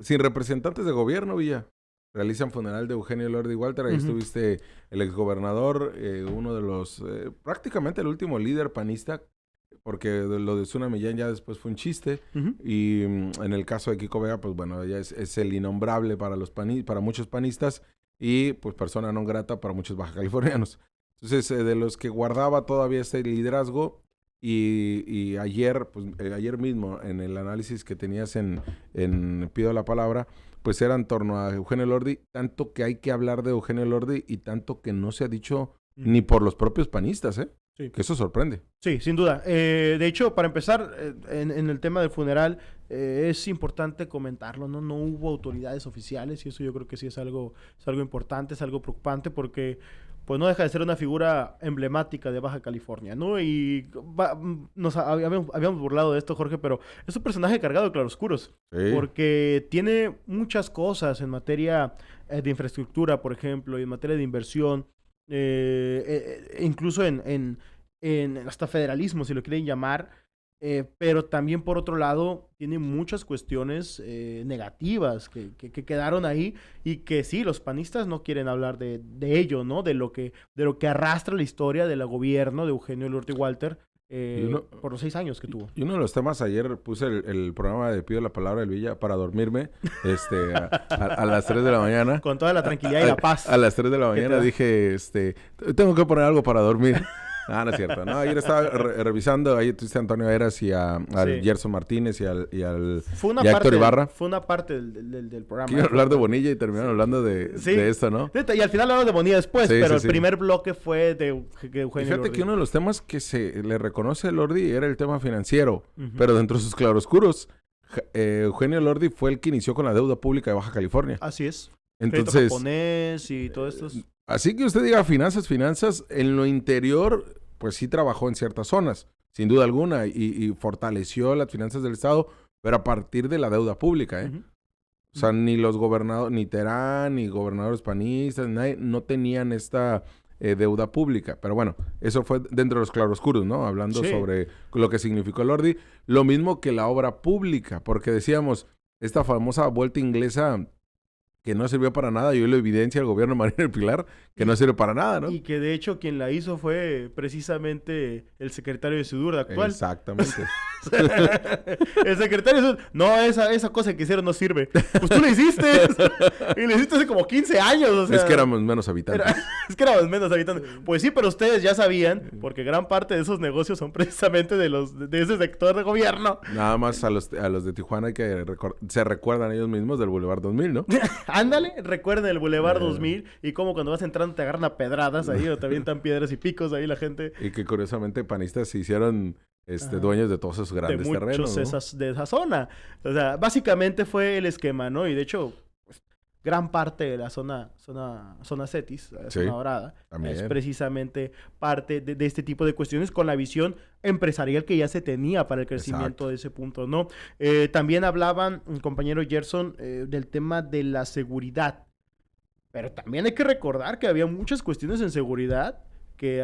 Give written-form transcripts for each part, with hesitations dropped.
sin representantes de gobierno, Villa. Realizan funeral de Eugenio Lordi Walter. Ahí estuviste el exgobernador, uno de los, prácticamente el último líder panista, porque lo de Zuna Millán ya después fue un chiste. Y en el caso de Kiko Vega, pues bueno, ella es el innombrable para para muchos panistas y pues persona non grata para muchos baja californianos. Entonces, de los que guardaba todavía este liderazgo, y ayer, pues ayer mismo, en el análisis que tenías en Pido la Palabra, pues era en torno a Eugenio Lordi, tanto que hay que hablar de Eugenio Lordi y tanto que no se ha dicho ni por los propios panistas, ¿eh? Sí. Que eso sorprende. Sí, sin duda. De hecho, para empezar, en el tema del funeral, es importante comentarlo, ¿no? No hubo autoridades oficiales y eso yo creo que sí es algo importante, es algo preocupante porque pues no deja de ser una figura emblemática de Baja California, ¿no? Y habíamos burlado de esto, Jorge, pero es un personaje cargado de claroscuros, Sí. porque tiene muchas cosas en materia de infraestructura, por ejemplo, y en materia de inversión, incluso en hasta federalismo, si lo quieren llamar, pero también por otro lado tiene muchas cuestiones negativas que quedaron ahí y que sí, los panistas no quieren hablar de ello, ¿no? De lo que arrastra la historia del gobierno de Eugenio Lordi Walter por los 6 años que tuvo. Y uno de los temas, ayer puse el programa de Pido la Palabra del Villa para dormirme a las 3 de la mañana. Con toda la tranquilidad y la paz. A las 3 de la mañana dije, tengo que poner algo para dormir. No es cierto. No, ayer estaba revisando, ahí tuviste a Antonio Eras y al Gerson Martínez y a Héctor Ibarra. Fue una parte del programa. Quiero hablar de Bonilla y terminaron hablando de esto, ¿no? Y al final hablamos de Bonilla después, pero el primer bloque fue de Eugenio Lordi. Fíjate que uno de los temas que se le reconoce a Lordi era el tema financiero, pero dentro de sus claroscuros, Eugenio Lordi fue el que inició con la deuda pública de Baja California. Así es. Entonces, crédito japonés y todo esto. Así que usted diga finanzas, en lo interior, pues sí trabajó en ciertas zonas, sin duda alguna, y fortaleció las finanzas del Estado, pero a partir de la deuda pública, ¿eh? O sea, ni los gobernadores, ni Terán, ni gobernadores panistas, nadie, no tenían esta deuda pública. Pero bueno, eso fue dentro de los claroscuros, ¿no? Hablando sobre lo que significó Lordi. Lo mismo que la obra pública, porque decíamos, esta famosa vuelta inglesa que no sirvió para nada, y hoy lo evidencia el gobierno de María del Pilar, que no sirve para nada, ¿no? Y que de hecho quien la hizo fue precisamente el secretario de Sudurda actual. Exactamente. El secretario de Sudurda, no, esa cosa que hicieron no sirve. Pues tú la hiciste. Y la hiciste hace como 15 años, o sea. Es que éramos menos habitantes. Pues sí, pero ustedes ya sabían, porque gran parte de esos negocios son precisamente de ese sector de gobierno. Nada más a los de Tijuana hay que se recuerdan ellos mismos del Boulevard 2000, ¿no? Ándale, recuerden el Boulevard 2000 y cómo cuando vas entrando te agarran a pedradas ahí o te avientan piedras y picos ahí la gente. Y que curiosamente panistas se hicieron dueños de todos esos grandes terrenos, ¿no? De esa zona. O sea, básicamente fue el esquema, ¿no? Y de hecho, pues, gran parte de la zona Cetis, la zona dorada, también es precisamente parte de este tipo de cuestiones con la visión empresarial que ya se tenía para el crecimiento de ese punto, ¿no? También hablaban, compañero Gerson, del tema de la seguridad. Pero también hay que recordar que había muchas cuestiones en seguridad que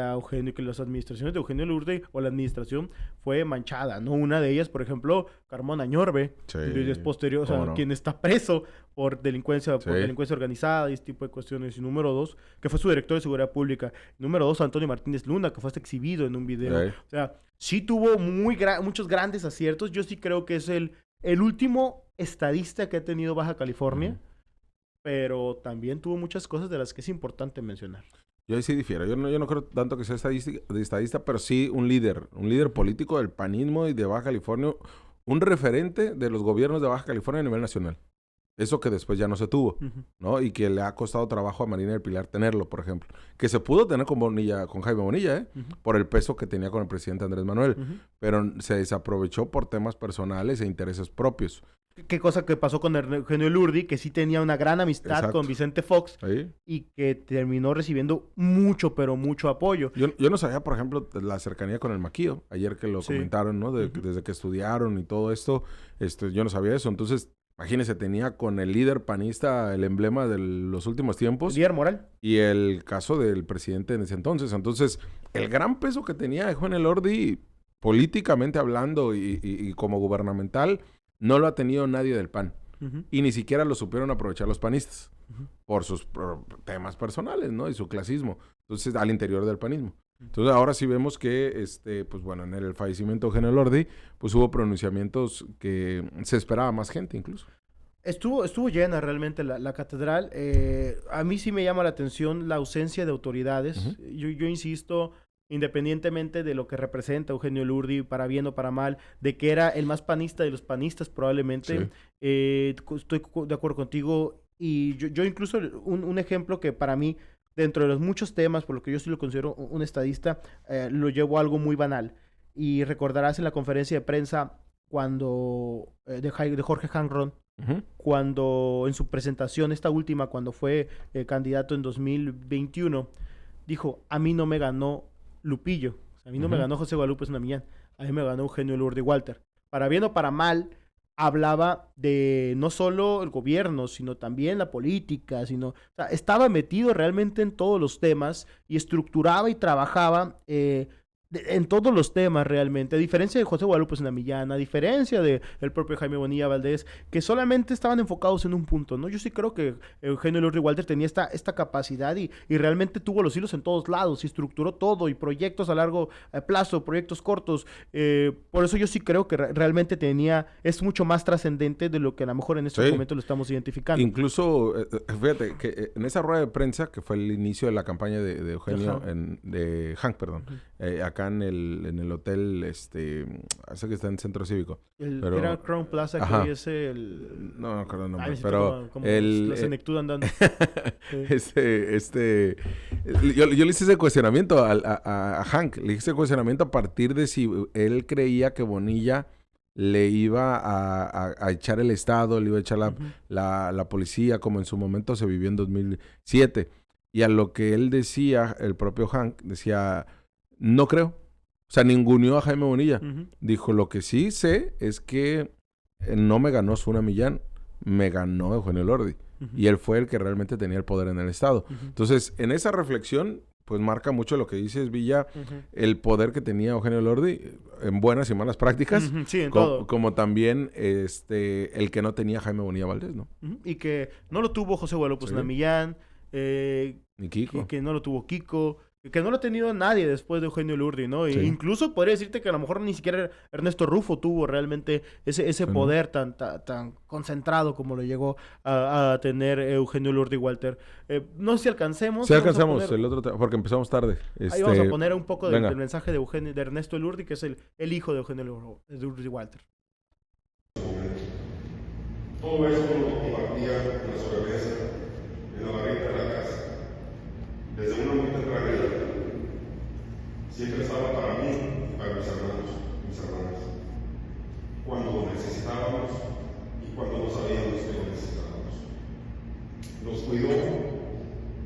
las administraciones de Eugenio Lordi o la administración fue manchada, ¿no? Una de ellas, por ejemplo, Carmona Añorbe, es posterior, o sea, quien está preso por delincuencia organizada y este tipo de cuestiones. Y número 2, que fue su director de Seguridad Pública. Número 2, Antonio Martínez Luna, que fue hasta exhibido en un video. O sea, sí tuvo muchos grandes aciertos. Yo sí creo que es el último estadista que ha tenido Baja California, pero también tuvo muchas cosas de las que es importante mencionar. Yo ahí sí difiero. Yo no creo tanto que sea estadista, pero sí un líder político del panismo y de Baja California, un referente de los gobiernos de Baja California a nivel nacional. Eso que después ya no se tuvo, ¿no? Y que le ha costado trabajo a Marina del Pilar tenerlo, por ejemplo. Que se pudo tener con Jaime Bonilla, por el peso que tenía con el presidente Andrés Manuel. Pero se desaprovechó por temas personales e intereses propios. Qué cosa que pasó con Eugenio Lordi, que sí tenía una gran amistad con Vicente Fox y que terminó recibiendo mucho, pero mucho apoyo. Yo no sabía, por ejemplo, la cercanía con el Maquillo. Ayer que lo comentaron, ¿no? Desde que estudiaron y todo esto, yo no sabía eso. Entonces, imagínese, tenía con el líder panista el emblema de los últimos tiempos. Líder moral. Y el caso del presidente en ese entonces. Entonces, el gran peso que tenía Eugenio Lordi, políticamente hablando y como gubernamental, no lo ha tenido nadie del PAN. y ni siquiera lo supieron aprovechar los panistas por sus temas personales, ¿no? Y su clasismo. Entonces, al interior del panismo. Entonces, ahora sí vemos que, pues bueno, en el fallecimiento de Eugenio Elordi, pues hubo pronunciamientos que se esperaba más gente incluso. Estuvo llena realmente la catedral. A mí sí me llama la atención la ausencia de autoridades. Yo insisto, independientemente de lo que representa Eugenio Elordi, para bien o para mal, de que era el más panista de los panistas probablemente. Sí. Estoy de acuerdo contigo. Y yo incluso, un ejemplo que para mí, dentro de los muchos temas, por lo que yo sí lo considero un estadista, lo llevo a algo muy banal. Y recordarás en la conferencia de prensa cuando de Jorge Hanron, cuando en su presentación, esta última, cuando fue candidato en 2021, dijo, a mí no me ganó Lupillo, a mí no me ganó José Guadalupe Zunamillán, a mí me ganó Eugenio Elordi Walter. Para bien o para mal, hablaba de no solo el gobierno, sino también la política, o sea, estaba metido realmente en todos los temas y estructuraba y trabajaba en todos los temas realmente, a diferencia de José Guadalupe Zunamillán, a diferencia del propio Jaime Bonilla Valdés, que solamente estaban enfocados en un punto, ¿no? Yo sí creo que Eugenio Elordi Walter tenía esta capacidad y realmente tuvo los hilos en todos lados y estructuró todo y proyectos a largo plazo, proyectos cortos. Por eso yo sí creo que realmente es mucho más trascendente de lo que a lo mejor en estos momentos lo estamos identificando. Incluso, fíjate, que en esa rueda de prensa, que fue el inicio de la campaña de Eugenio, de Hank, perdón, acá en el hotel, ese que está en Centro Cívico. Era Crown Plaza, que hoy es el... No acuerdo el nombre, pero... Como la senectud andando. Yo le hice ese cuestionamiento a Hank. Le hice ese cuestionamiento a partir de si él creía que Bonilla le iba a echar el Estado, le iba a echar la policía, como en su momento se vivió en 2007. Y a lo que él decía, el propio Hank, decía... No creo. O sea, ninguneó a Jaime Bonilla. Dijo, lo que sí sé es que no me ganó Zunamillán, me ganó Eugenio Elordi. Y él fue el que realmente tenía el poder en el Estado. Entonces, en esa reflexión, pues marca mucho lo que dices, Villa, el poder que tenía Eugenio Elordi en buenas y malas prácticas. Sí, en todo. Como también el que no tenía Jaime Bonilla Valdés, ¿no? Y que no lo tuvo José Guadalupe Zunamillán. Ni Kiko. Que no lo tuvo Kiko. Que no lo ha tenido nadie después de Eugenio Elordi, ¿no? Sí. Incluso podría decirte que a lo mejor ni siquiera Ernesto Rufo tuvo realmente ese poder tan concentrado como lo llegó a tener Eugenio Elordi Walter. No sé si alcancemos. Sí, alcanzamos el otro porque empezamos tarde. Ahí vamos a poner un poco del mensaje de Ernesto Elordi, que es el hijo de Eugenio Elordi Walter. Todo eso lo compartía en la sobremesa, en la barrita de la casa. Desde una muy temprana edad, siempre estaba para mí y para mis hermanos, mis hermanas, cuando necesitábamos y cuando no sabíamos que lo necesitábamos. Nos cuidó,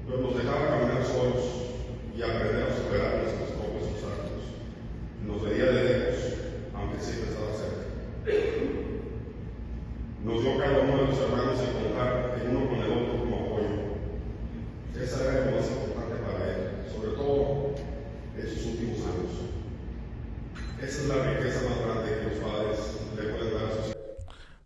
pero nos dejaba caminar solos y aprender a superar nuestros propios obstáculos. Nos veía de lejos, aunque siempre estaba cerca. Nos dio cada uno de los hermanos en contar el uno con el otro como apoyo. Esa era lo más importante para él, sobre todo en sus últimos años. Esa es la riqueza más grande que los padres le pueden dar a sus hijos.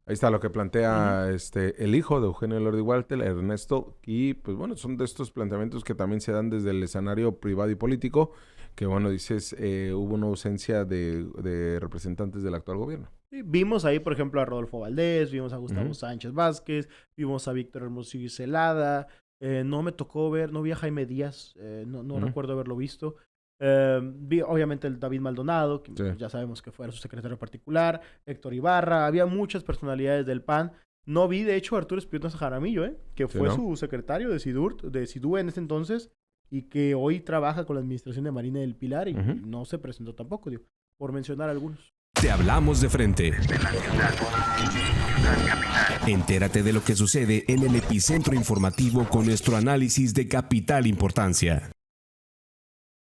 Ahí está lo que plantea el hijo de Eugenio Elordi Walter, Ernesto, y pues bueno, son de estos planteamientos que también se dan desde el escenario privado y político, que bueno, dices, hubo una ausencia de representantes del actual gobierno. Vimos ahí, por ejemplo, a Rodolfo Valdés, vimos a Gustavo Sánchez Vázquez, vimos a Víctor Hermosillo Celada, no me tocó ver, no vi a Jaime Díaz, no recuerdo haberlo visto. Vi obviamente el David Maldonado, que ya sabemos que fue su secretario particular, Héctor Ibarra, había muchas personalidades del PAN. No vi, de hecho, a Arturo Espinosa Jaramillo, que fue su secretario de SIDUE en ese entonces, y que hoy trabaja con la administración de Marina del Pilar y no se presentó tampoco, por mencionar algunos. Te hablamos de frente. Entérate de lo que sucede en el epicentro informativo con nuestro análisis de capital importancia.